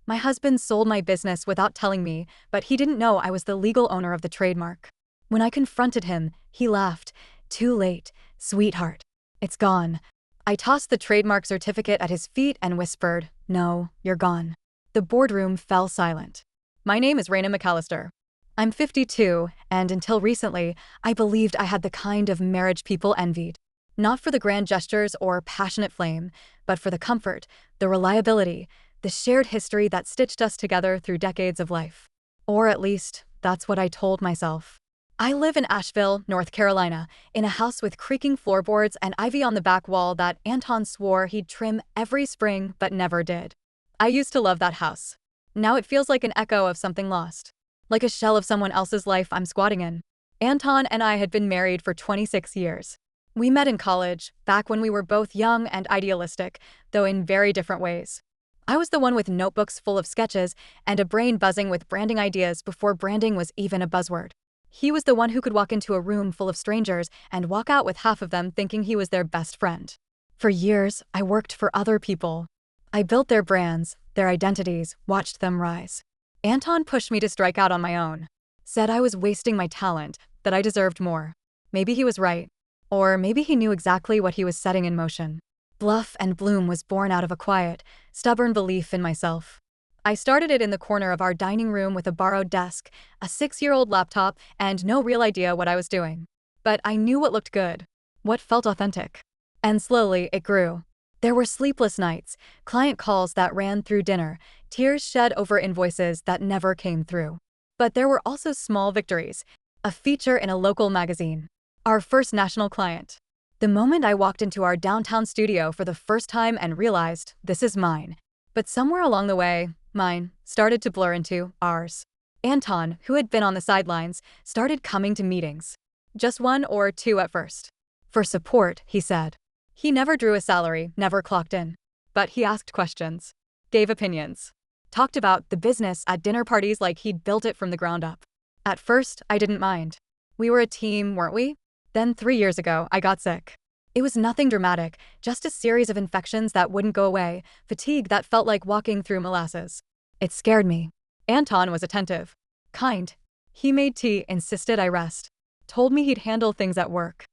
My husband sold my business without telling me, but he didn't know I was the legal owner of the trademark. When I confronted him, he laughed. Too late, sweetheart. It's gone. I tossed the trademark certificate at his feet and whispered, "No, you're gone." The boardroom fell silent. My name is Raina McAllister. I'm 52, and until recently, I believed I had the kind of marriage people envied. Not for the grand gestures or passionate flame, but for the comfort, the reliability, the shared history that stitched us together through decades of life. Or at least, that's what I told myself. I live in Asheville, North Carolina, in a house with creaking floorboards and ivy on the back wall that Anton swore he'd trim every spring but never did. I used to love that house. Now it feels like an echo of something lost. Like a shell of someone else's life I'm squatting in. Anton and I had been married for 26 years. We met in college, back when we were both young and idealistic, though in very different ways. I was the one with notebooks full of sketches and a brain buzzing with branding ideas before branding was even a buzzword. He was the one who could walk into a room full of strangers and walk out with half of them thinking he was their best friend. For years, I worked for other people. I built their brands, their identities, watched them rise. Anton pushed me to strike out on my own. Said I was wasting my talent, that I deserved more. Maybe he was right. Or maybe he knew exactly what he was setting in motion. Bluff and Bloom was born out of a quiet, stubborn belief in myself. I started it in the corner of our dining room with a borrowed desk, a 6-year-old laptop, and no real idea what I was doing. But I knew what looked good, what felt authentic. And slowly, it grew. There were sleepless nights, client calls that ran through dinner, tears shed over invoices that never came through. But there were also small victories. A feature in a local magazine. Our first national client. The moment I walked into our downtown studio for the first time and realized, this is mine. But somewhere along the way, mine started to blur into ours. Anton, who had been on the sidelines, started coming to meetings. Just 1 or 2 at first. For support, he said. He never drew a salary, never clocked in. But he asked questions. Gave opinions. Talked about the business at dinner parties like he'd built it from the ground up. At first, I didn't mind. We were a team, weren't we? Then 3 years ago, I got sick. It was nothing dramatic, just a series of infections that wouldn't go away, fatigue that felt like walking through molasses. It scared me. Anton was attentive. Kind. He made tea, insisted I rest. Told me he'd handle things at work.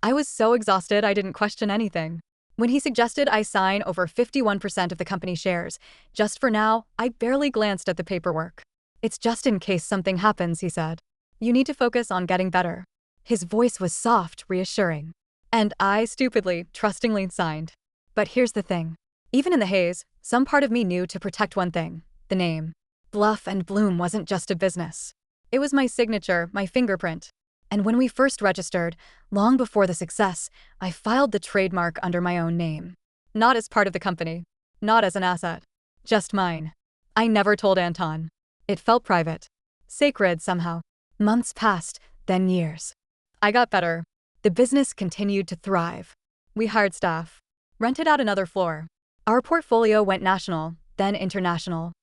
I was so exhausted I didn't question anything. When he suggested I sign over 51% of the company shares, just for now, I barely glanced at the paperwork. It's just in case something happens, he said. You need to focus on getting better. His voice was soft, reassuring. And I, stupidly, trustingly signed. But here's the thing. Even in the haze, some part of me knew to protect one thing, the name. Bluff and Bloom wasn't just a business. It was my signature, my fingerprint. And when we first registered, long before the success, I filed the trademark under my own name. Not as part of the company. Not as an asset. Just mine. I never told Anton. It felt private. Sacred somehow. Months passed, then years. I got better. The business continued to thrive. We hired staff. Rented out another floor. Our portfolio went national, then international.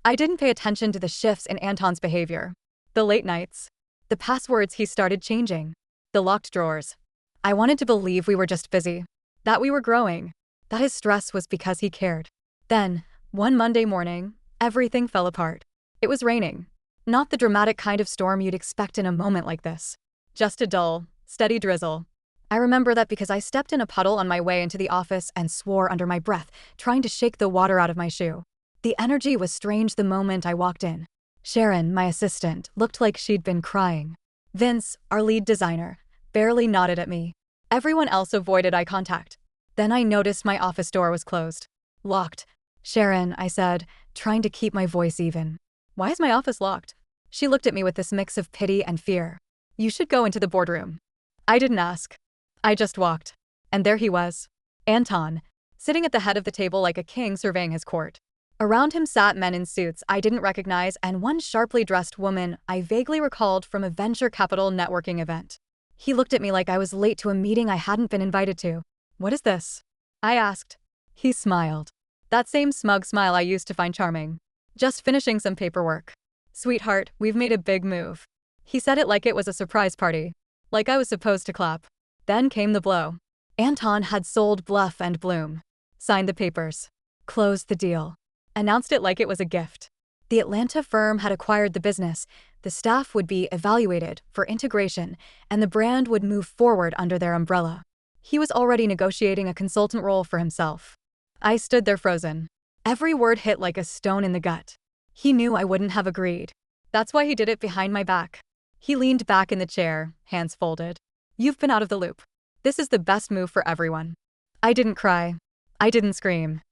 I didn't pay attention to the shifts in Anton's behavior. The late nights. The passwords he started changing. The locked drawers. I wanted to believe we were just busy. That we were growing. That his stress was because he cared. Then, one Monday morning, everything fell apart. It was raining. Not the dramatic kind of storm you'd expect in a moment like this. Just a dull, steady drizzle. I remember that because I stepped in a puddle on my way into the office and swore under my breath, trying to shake the water out of my shoe. The energy was strange the moment I walked in. Sharon, my assistant, looked like she'd been crying. Vince, our lead designer, barely nodded at me. Everyone else avoided eye contact. Then I noticed my office door was closed. Locked. Sharon, I said, trying to keep my voice even. Why is my office locked? She looked at me with this mix of pity and fear. You should go into the boardroom. I didn't ask. I just walked. And there he was. Anton, sitting at the head of the table like a king surveying his court. Around him sat men in suits I didn't recognize and one sharply dressed woman I vaguely recalled from a venture capital networking event. He looked at me like I was late to a meeting I hadn't been invited to. What is this? I asked. He smiled. That same smug smile I used to find charming. Just finishing some paperwork. Sweetheart, we've made a big move. He said it like it was a surprise party. Like I was supposed to clap. Then came the blow. Anton had sold Bluff and Bloom. Signed the papers. Closed the deal. Announced it like it was a gift. The Atlanta firm had acquired the business, the staff would be evaluated for integration, and the brand would move forward under their umbrella. He was already negotiating a consultant role for himself. I stood there frozen. Every word hit like a stone in the gut. He knew I wouldn't have agreed. That's why he did it behind my back. He leaned back in the chair, hands folded. You've been out of the loop. This is the best move for everyone. I didn't cry. I didn't scream.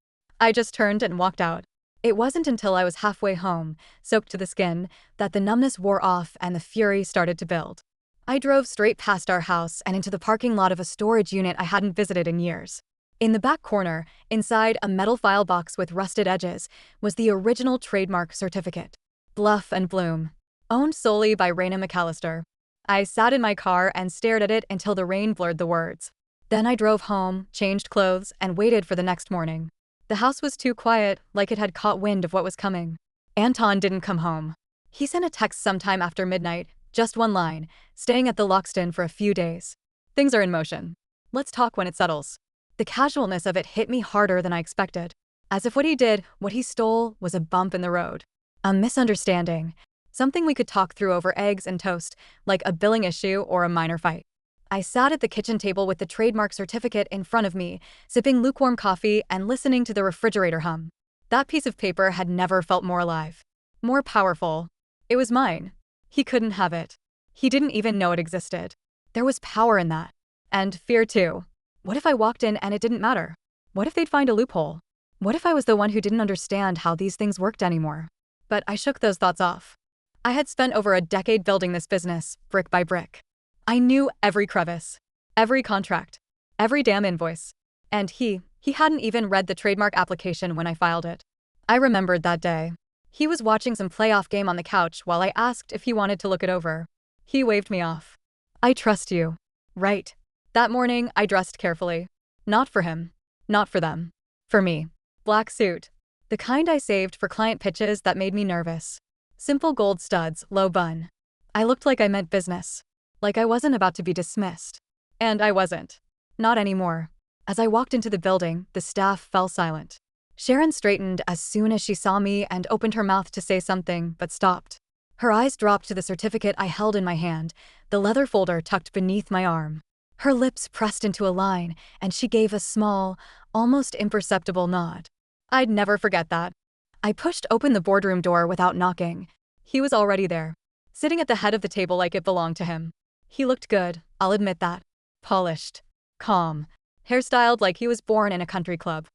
I just turned and walked out. It wasn't until I was halfway home, soaked to the skin, that the numbness wore off and the fury started to build. I drove straight past our house and into the parking lot of a storage unit I hadn't visited in years. In the back corner, inside a metal file box with rusted edges, was the original trademark certificate. Bluff and Bloom. Owned solely by Raina McAllister. I sat in my car and stared at it until the rain blurred the words. Then I drove home, changed clothes, and waited for the next morning. The house was too quiet, like it had caught wind of what was coming. Anton didn't come home. He sent a text sometime after midnight, just one line, staying at the Loxton for a few days. Things are in motion. Let's talk when it settles. The casualness of it hit me harder than I expected. As if what he did, what he stole, was a bump in the road. A misunderstanding. Something we could talk through over eggs and toast, like a billing issue or a minor fight. I sat at the kitchen table with the trademark certificate in front of me, sipping lukewarm coffee and listening to the refrigerator hum. That piece of paper had never felt more alive. More powerful. It was mine. He couldn't have it. He didn't even know it existed. There was power in that. And fear too. What if I walked in and it didn't matter? What if they'd find a loophole? What if I was the one who didn't understand how these things worked anymore? But I shook those thoughts off. I had spent over a decade building this business, brick by brick. I knew every crevice, every contract, every damn invoice. And he hadn't even read the trademark application when I filed it. I remembered that day. He was watching some playoff game on the couch while I asked if he wanted to look it over. He waved me off. I trust you. Right. That morning, I dressed carefully. Not for him. Not for them. For me. Black suit. The kind I saved for client pitches that made me nervous. Simple gold studs, low bun. I looked like I meant business. Like I wasn't about to be dismissed. And I wasn't. Not anymore. As I walked into the building, the staff fell silent. Sharon straightened as soon as she saw me and opened her mouth to say something, but stopped. Her eyes dropped to the certificate I held in my hand, the leather folder tucked beneath my arm. Her lips pressed into a line, and she gave a small, almost imperceptible nod. I'd never forget that. I pushed open the boardroom door without knocking. He was already there, sitting at the head of the table like it belonged to him. He looked good, I'll admit that. Polished. Calm. Hairstyled like he was born in a country club.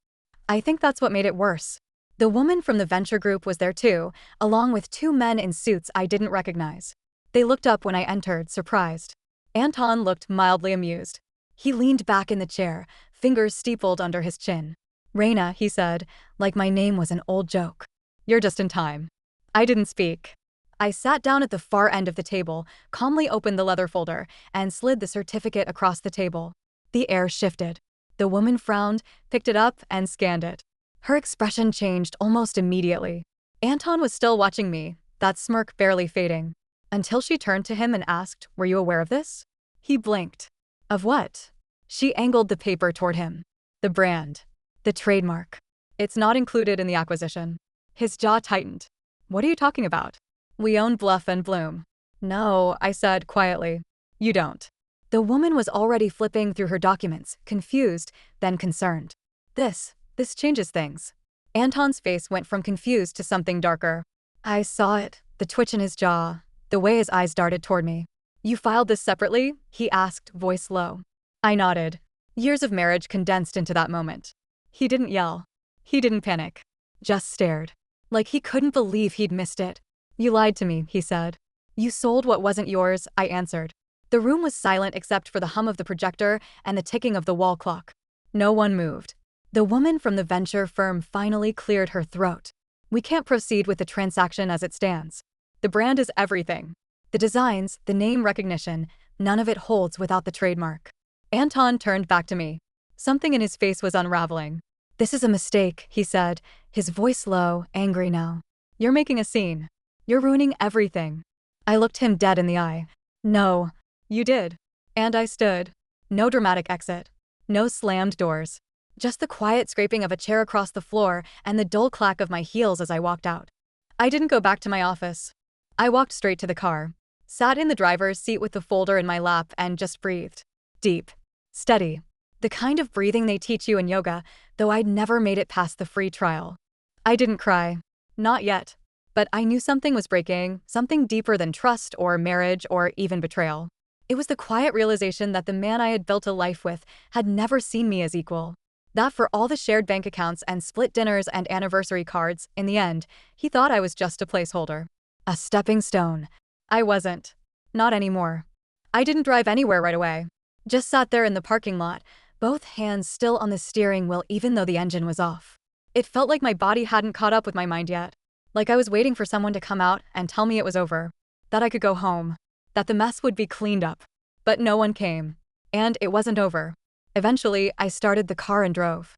I think that's what made it worse. The woman from the venture group was there too, along with two men in suits I didn't recognize. They looked up when I entered, surprised. Anton looked mildly amused. He leaned back in the chair, fingers steepled under his chin. Raina, he said, like my name was an old joke. You're just in time. I didn't speak. I sat down at the far end of the table, calmly opened the leather folder, and slid the certificate across the table. The air shifted. The woman frowned, picked it up, and scanned it. Her expression changed almost immediately. Anton was still watching me, that smirk barely fading. Until she turned to him and asked, "Were you aware of this?" He blinked. Of what? She angled the paper toward him. The brand. The trademark. It's not included in the acquisition. His jaw tightened. What are you talking about? We own Bluff and Bloom. No, I said quietly. You don't. The woman was already flipping through her documents, confused, then concerned. This changes things. Anton's face went from confused to something darker. I saw it, the twitch in his jaw, the way his eyes darted toward me. You filed this separately? He asked, voice low. I nodded. Years of marriage condensed into that moment. He didn't yell. He didn't panic. Just stared. Like he couldn't believe he'd missed it. You lied to me, he said. You sold what wasn't yours, I answered. The room was silent except for the hum of the projector and the ticking of the wall clock. No one moved. The woman from the venture firm finally cleared her throat. We can't proceed with the transaction as it stands. The brand is everything. The designs, the name recognition, none of it holds without the trademark. Anton turned back to me. Something in his face was unraveling. This is a mistake, he said, his voice low, angry now. You're making a scene. You're ruining everything. I looked him dead in the eye. No, you did. And I stood. No dramatic exit. No slammed doors. Just the quiet scraping of a chair across the floor and the dull clack of my heels as I walked out. I didn't go back to my office. I walked straight to the car, sat in the driver's seat with the folder in my lap and just breathed. Deep. Steady. The kind of breathing they teach you in yoga, though I'd never made it past the free trial. I didn't cry. Not yet. But I knew something was breaking, something deeper than trust or marriage or even betrayal. It was the quiet realization that the man I had built a life with had never seen me as equal. That for all the shared bank accounts and split dinners and anniversary cards, in the end, he thought I was just a placeholder. A stepping stone. I wasn't. Not anymore. I didn't drive anywhere right away. Just sat there in the parking lot, both hands still on the steering wheel even though the engine was off. It felt like my body hadn't caught up with my mind yet. Like I was waiting for someone to come out and tell me it was over. That I could go home. That the mess would be cleaned up. But no one came. And it wasn't over. Eventually, I started the car and drove.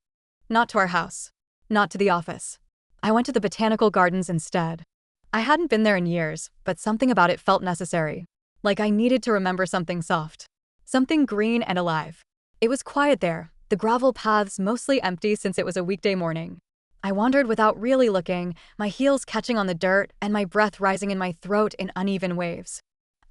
Not to our house. Not to the office. I went to the botanical gardens instead. I hadn't been there in years, but something about it felt necessary. Like I needed to remember something soft. Something green and alive. It was quiet there, the gravel paths mostly empty since it was a weekday morning. I wandered without really looking, my heels catching on the dirt and my breath rising in my throat in uneven waves.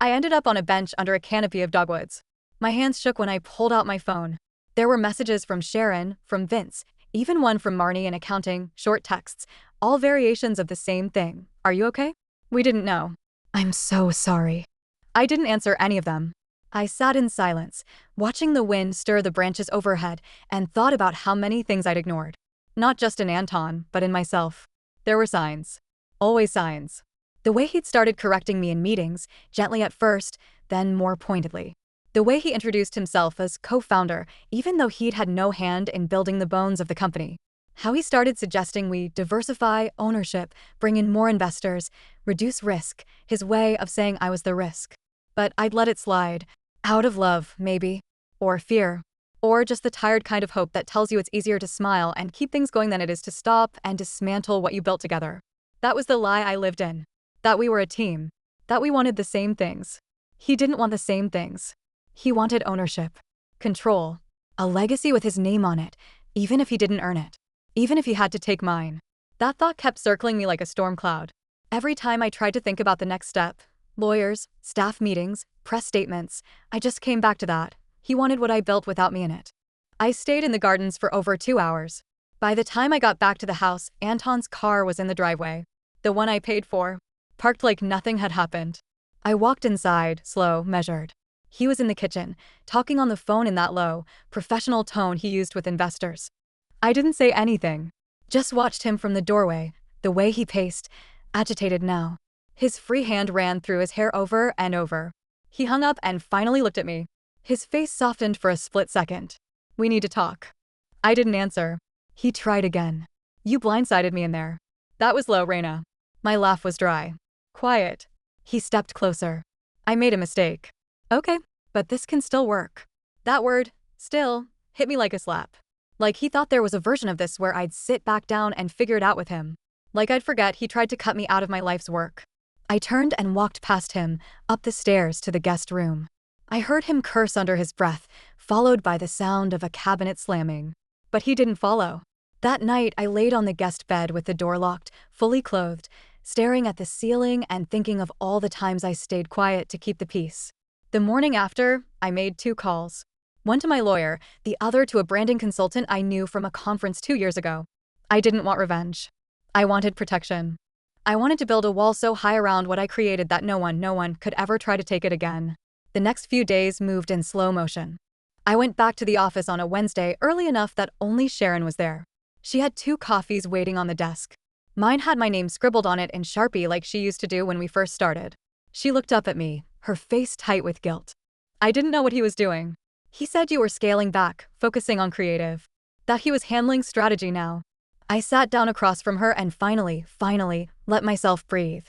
I ended up on a bench under a canopy of dogwoods. My hands shook when I pulled out my phone. There were messages from Sharon, from Vince, even one from Marnie in accounting, short texts, all variations of the same thing. Are you okay? We didn't know. I'm so sorry. I didn't answer any of them. I sat in silence, watching the wind stir the branches overhead, and thought about how many things I'd ignored. Not just in Anton, but in myself. There were signs. Always signs. The way he'd started correcting me in meetings, gently at first, then more pointedly. The way he introduced himself as co-founder, even though he'd had no hand in building the bones of the company. How he started suggesting we diversify ownership, bring in more investors, reduce risk, his way of saying I was the risk. But I'd let it slide. Out of love, maybe. Or fear. Or just the tired kind of hope that tells you it's easier to smile and keep things going than it is to stop and dismantle what you built together. That was the lie I lived in. That we were a team. That we wanted the same things. He didn't want the same things. He wanted ownership. Control. A legacy with his name on it, even if he didn't earn it. Even if he had to take mine. That thought kept circling me like a storm cloud. Every time I tried to think about the next step, lawyers, staff meetings, press statements, I just came back to that. He wanted what I built without me in it. I stayed in the gardens for over 2 hours. By the time I got back to the house, Anton's car was in the driveway. The one I paid for. Parked like nothing had happened. I walked inside, slow, measured. He was in the kitchen, talking on the phone in that low, professional tone he used with investors. I didn't say anything. Just watched him from the doorway, the way he paced, agitated now. His free hand ran through his hair over and over. He hung up and finally looked at me. His face softened for a split second. We need to talk. I didn't answer. He tried again. You blindsided me in there. That was low, Reina. My laugh was dry. Quiet. He stepped closer. I made a mistake. Okay, but this can still work. That word, still, hit me like a slap. Like he thought there was a version of this where I'd sit back down and figure it out with him. Like I'd forget he tried to cut me out of my life's work. I turned and walked past him, up the stairs to the guest room. I heard him curse under his breath, followed by the sound of a cabinet slamming. But he didn't follow. That night, I laid on the guest bed with the door locked, fully clothed, staring at the ceiling and thinking of all the times I stayed quiet to keep the peace. The morning after, I made 2 calls. One to my lawyer, the other to a branding consultant I knew from a conference 2 years ago. I didn't want revenge. I wanted protection. I wanted to build a wall so high around what I created that no one could ever try to take it again. The next few days moved in slow motion. I went back to the office on a Wednesday early enough that only Sharon was there. She had 2 coffees waiting on the desk. Mine had my name scribbled on it in Sharpie like she used to do when we first started. She looked up at me, her face tight with guilt. I didn't know what he was doing. He said you were scaling back, focusing on creative. That he was handling strategy now. I sat down across from her and finally, let myself breathe.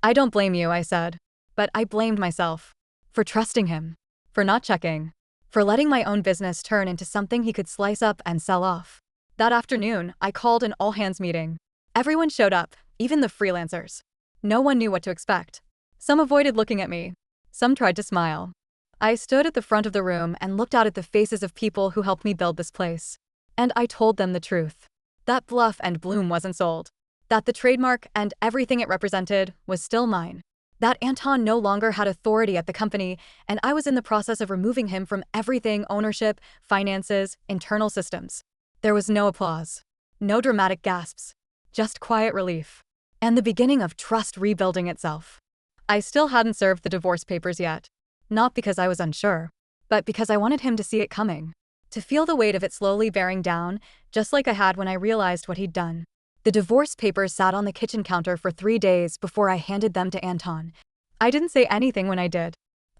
I don't blame you, I said. But I blamed myself. For trusting him. For not checking. For letting my own business turn into something he could slice up and sell off. That afternoon, I called an all-hands meeting. Everyone showed up, even the freelancers. No one knew what to expect. Some avoided looking at me. Some tried to smile. I stood at the front of the room and looked out at the faces of people who helped me build this place. And I told them the truth. That Bluff and Bloom wasn't sold. That the trademark and everything it represented was still mine. That Anton no longer had authority at the company, and I was in the process of removing him from everything: ownership, finances, internal systems. There was no applause. No dramatic gasps. Just quiet relief. And the beginning of trust rebuilding itself. I still hadn't served the divorce papers yet. Not because I was unsure, but because I wanted him to see it coming. To feel the weight of it slowly bearing down, just like I had when I realized what he'd done. The divorce papers sat on the kitchen counter for 3 days before I handed them to Anton. I didn't say anything when I did.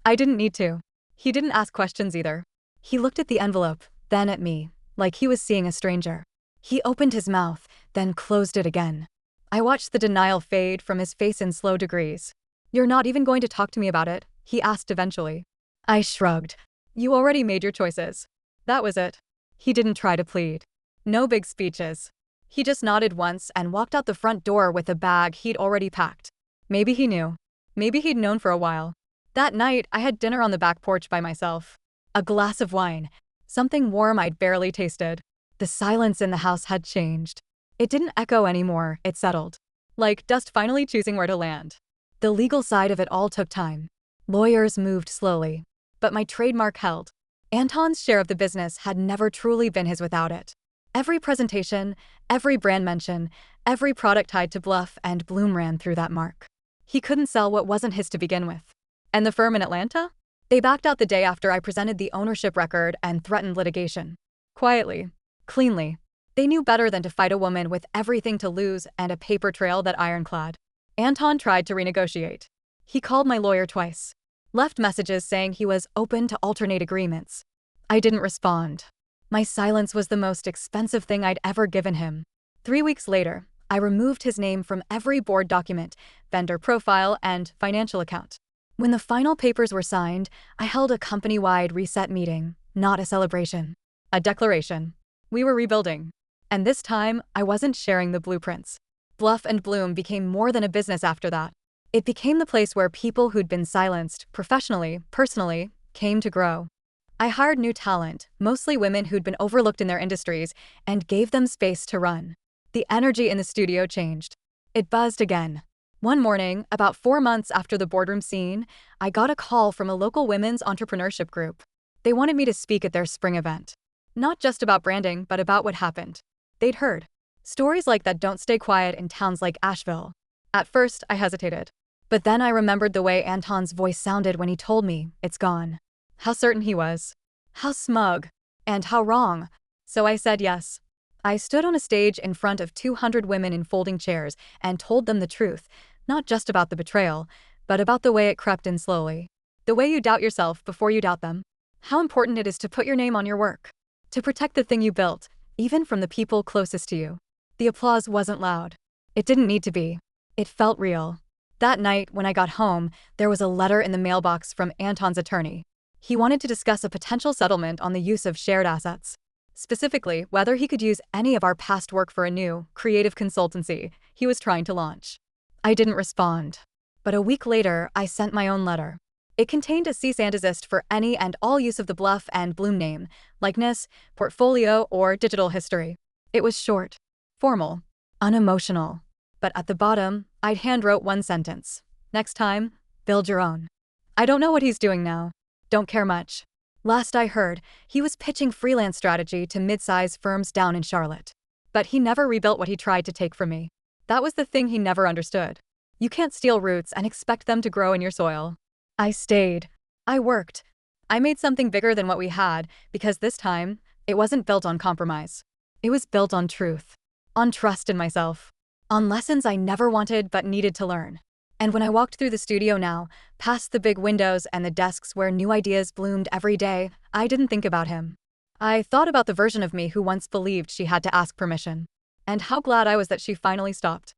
I didn't need to. He didn't ask questions either. He looked at the envelope, then at me, like he was seeing a stranger. He opened his mouth, then closed it again. I watched the denial fade from his face in slow degrees. "You're not even going to talk to me about it?" he asked eventually. I shrugged. "You already made your choices." That was it. He didn't try to plead. No big speeches. He just nodded once and walked out the front door with a bag he'd already packed. Maybe he knew. Maybe he'd known for a while. That night, I had dinner on the back porch by myself. A glass of wine. Something warm I'd barely tasted. The silence in the house had changed. It didn't echo anymore, it settled. Like dust finally choosing where to land. The legal side of it all took time. Lawyers moved slowly. But my trademark held. Anton's share of the business had never truly been his without it. Every presentation, every brand mention, every product tied to Bluff and Bloom ran through that mark. He couldn't sell what wasn't his to begin with. And the firm in Atlanta? They backed out the day after I presented the ownership record and threatened litigation. Quietly. Cleanly. They knew better than to fight a woman with everything to lose and a paper trail that ironclad. Anton tried to renegotiate. He called my lawyer twice. Left messages saying he was open to alternate agreements. I didn't respond. My silence was the most expensive thing I'd ever given him. 3 weeks later, I removed his name from every board document, vendor profile, and financial account. When the final papers were signed, I held a company-wide reset meeting, not a celebration. A declaration. We were rebuilding. And this time, I wasn't sharing the blueprints. Bluff and Bloom became more than a business after that. It became the place where people who'd been silenced, professionally, personally, came to grow. I hired new talent, mostly women who'd been overlooked in their industries, and gave them space to run. The energy in the studio changed. It buzzed again. One morning, about 4 months after the boardroom scene, I got a call from a local women's entrepreneurship group. They wanted me to speak at their spring event. Not just about branding, but about what happened. They'd heard stories like that don't stay quiet in towns like Asheville. At first, I hesitated. But then I remembered the way Anton's voice sounded when he told me, "It's gone." How certain he was. How smug. And how wrong. So I said yes. I stood on a stage in front of 200 women in folding chairs and told them the truth, not just about the betrayal, but about the way it crept in slowly. The way you doubt yourself before you doubt them. How important it is to put your name on your work. To protect the thing you built, even from the people closest to you. The applause wasn't loud. It didn't need to be. It felt real. That night, when I got home, there was a letter in the mailbox from Anton's attorney. He wanted to discuss a potential settlement on the use of shared assets. Specifically, whether he could use any of our past work for a new, creative consultancy he was trying to launch. I didn't respond. But a week later, I sent my own letter. It contained a cease and desist for any and all use of the Bluff and Bloom name, likeness, portfolio, or digital history. It was short, formal, unemotional. But at the bottom, I'd handwrote one sentence. Next time, build your own. I don't know what he's doing now. Don't care much. Last I heard, he was pitching freelance strategy to mid-size firms down in Charlotte. But he never rebuilt what he tried to take from me. That was the thing he never understood. You can't steal roots and expect them to grow in your soil. I stayed. I worked. I made something bigger than what we had, because this time, it wasn't built on compromise. It was built on truth. On trust in myself. On lessons I never wanted but needed to learn. And when I walked through the studio now, past the big windows and the desks where new ideas bloomed every day, I didn't think about him. I thought about the version of me who once believed she had to ask permission. And how glad I was that she finally stopped.